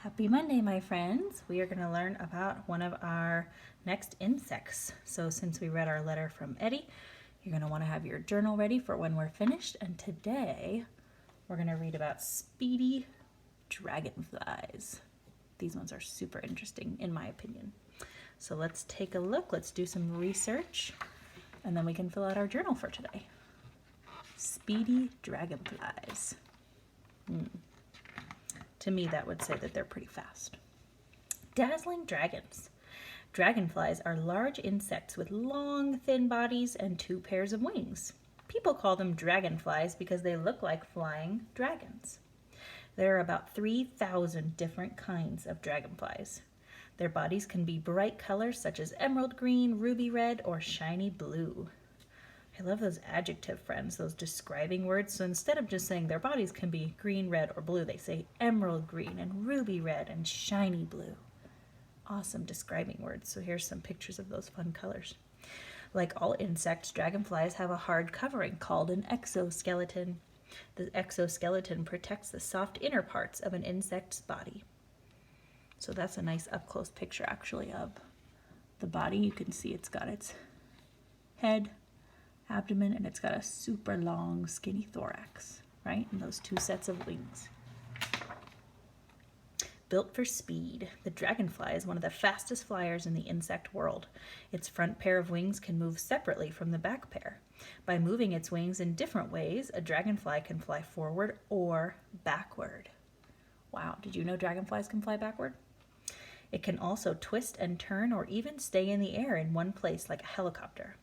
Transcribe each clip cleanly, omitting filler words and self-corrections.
Happy Monday, my friends. We are going to learn about one of our next insects. So since we read our letter from Eddie, you're going to want to have your journal ready for when we're finished. And today we're going to read about speedy dragonflies. These ones are super interesting in my opinion. So let's take a look. Let's do some research and then we can fill out our journal for today. Speedy dragonflies. To me, that would say that they're pretty fast. Dazzling dragons. Dragonflies are large insects with long, thin bodies and 2 pairs of wings. People call them dragonflies because they look like flying dragons. There are about 3,000 different kinds of dragonflies. Their bodies can be bright colors such as emerald green, ruby red, or shiny blue. I love those adjective friends, those describing words. So instead of just saying their bodies can be green, red, or blue, they say emerald green and ruby red and shiny blue. Awesome describing words. So here's some pictures of those fun colors. Like all insects, dragonflies have a hard covering called an exoskeleton. The exoskeleton protects the soft inner parts of an insect's body. So that's a nice up-close picture actually of the body. You can see it's got its head, abdomen, and it's got a super long skinny thorax, right? And those 2 sets of wings. Built for speed, the dragonfly is one of the fastest flyers in the insect world. Its front pair of wings can move separately from the back pair. By moving its wings in different ways, a dragonfly can fly forward or backward. Wow, did you know dragonflies can fly backward? It can also twist and turn or even stay in the air in one place like a helicopter.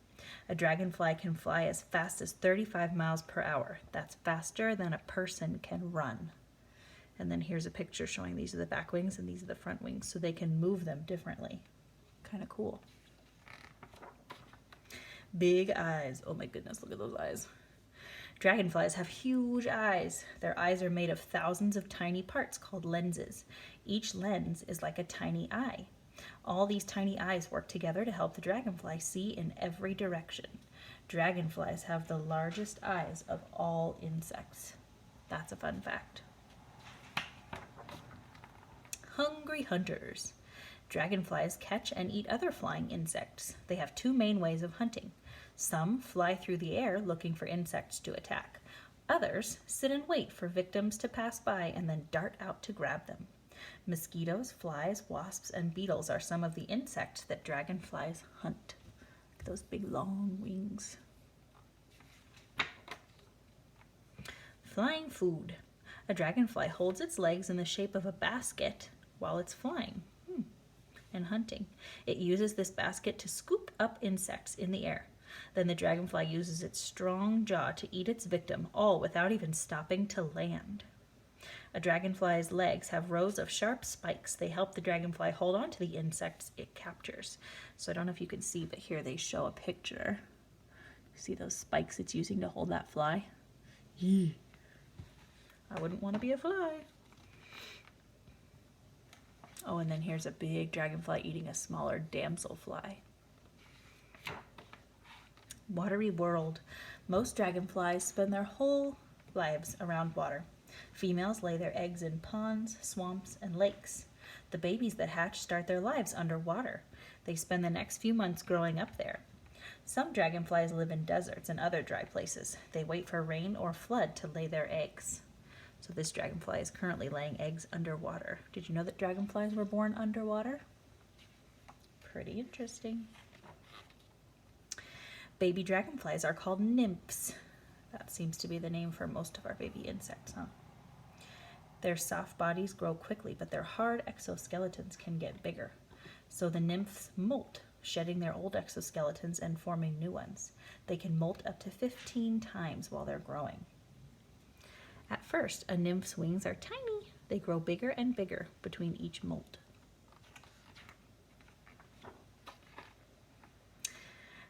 A dragonfly can fly as fast as 35 miles per hour. That's faster than a person can run. And then here's a picture showing these are the back wings and these are the front wings, so they can move them differently. Kind of cool. Big eyes. Oh my goodness, look at those eyes. Dragonflies have huge eyes. Their eyes are made of thousands of tiny parts called lenses. Each lens is like a tiny eye. All these tiny eyes work together to help the dragonfly see in every direction. Dragonflies have the largest eyes of all insects. That's a fun fact. Hungry hunters. Dragonflies catch and eat other flying insects. They have 2 main ways of hunting. Some fly through the air looking for insects to attack. Others sit and wait for victims to pass by and then dart out to grab them. Mosquitoes, flies, wasps, and beetles are some of the insects that dragonflies hunt. Look at those big long wings. Flying food. A dragonfly holds its legs in the shape of a basket while it's flying and hunting. It uses this basket to scoop up insects in the air. Then the dragonfly uses its strong jaw to eat its victim, all without even stopping to land. A dragonfly's legs have rows of sharp spikes. They help the dragonfly hold on to the insects it captures. So I don't know if you can see, but here they show a picture. See those spikes it's using to hold that fly? Yee. I wouldn't want to be a fly. Oh, and then here's a big dragonfly eating a smaller damselfly. Watery world. Most dragonflies spend their whole lives around water. Females lay their eggs in ponds, swamps, and lakes. The babies that hatch start their lives underwater. They spend the next few months growing up there. Some dragonflies live in deserts and other dry places. They wait for rain or flood to lay their eggs. So this dragonfly is currently laying eggs underwater. Did you know that dragonflies were born underwater? Pretty interesting. Baby dragonflies are called nymphs. That seems to be the name for most of our baby insects, huh? Their soft bodies grow quickly, but their hard exoskeletons can get bigger. So the nymphs molt, shedding their old exoskeletons and forming new ones. They can molt up to 15 times while they're growing. At first, a nymph's wings are tiny. They grow bigger and bigger between each molt.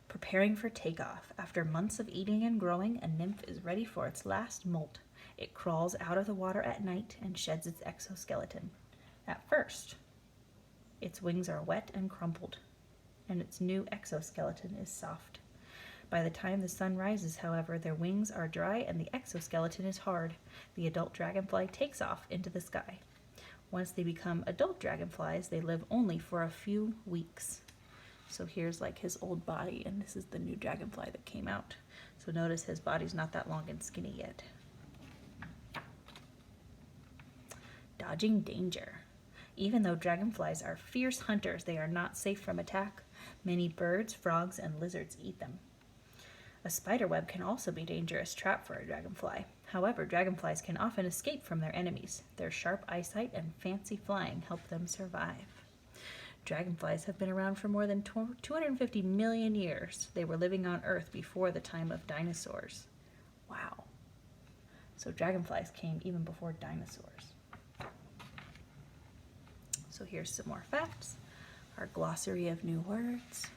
Preparing for takeoff. After months of eating and growing, a nymph is ready for its last molt. It crawls out of the water at night and sheds its exoskeleton. At first, its wings are wet and crumpled, and its new exoskeleton is soft. By the time the sun rises, however, their wings are dry and the exoskeleton is hard. The adult dragonfly takes off into the sky. Once they become adult dragonflies, they live only for a few weeks. So here's like his old body, and this is the new dragonfly that came out. So notice his body's not that long and skinny yet. Dodging danger. Even though dragonflies are fierce hunters, they are not safe from attack. Many birds, frogs, and lizards eat them. A spider web can also be a dangerous trap for a dragonfly. However, dragonflies can often escape from their enemies. Their sharp eyesight and fancy flying help them survive. Dragonflies have been around for more than 250 million years. They were living on Earth before the time of dinosaurs. Wow. So dragonflies came even before dinosaurs. So here's some more facts, our glossary of new words,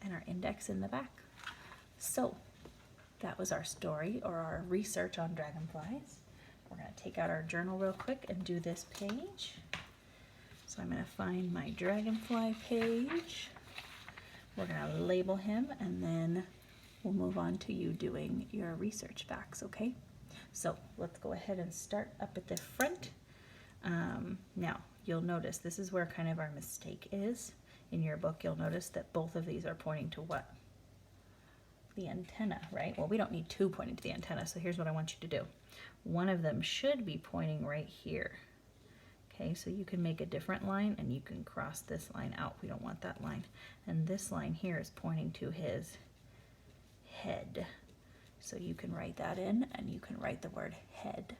and our index in the back. So that was our story or our research on dragonflies. We're going to take out our journal real quick and do this page. So I'm going to find my dragonfly page. We're going to label him, and then we'll move on to you doing your research facts, okay? So let's go ahead and start up at the front. Now, you'll notice this is where kind of our mistake is. In your book, you'll notice that both of these are pointing to what? The antenna, right? Well, we don't need two pointing to the antenna, so here's what I want you to do. One of them should be pointing right here. Okay, so you can make a different line and you can cross this line out. We don't want that line. And this line here is pointing to his head. So you can write that in, and you can write the word head.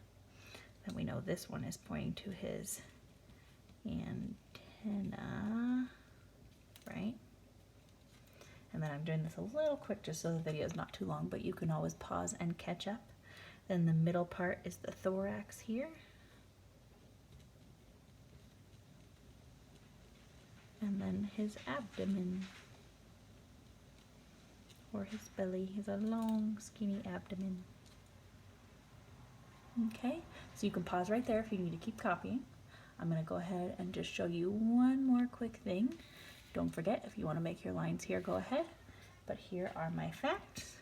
And we know this one is pointing to his antenna, right? And then I'm doing this a little quick just so the video is not too long, but you can always pause and catch up. Then the middle part is the thorax here. And then his abdomen, or his belly. He's a long, skinny abdomen. Okay, so you can pause right there if you need to keep copying. I'm going to go ahead and just show you one more quick thing. Don't forget, if you want to make your lines here, go ahead. But here are my facts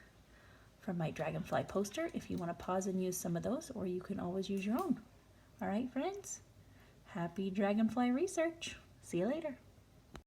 from my dragonfly poster if you want to pause and use some of those, or you can always use your own. All right, friends? Happy dragonfly research. See you later.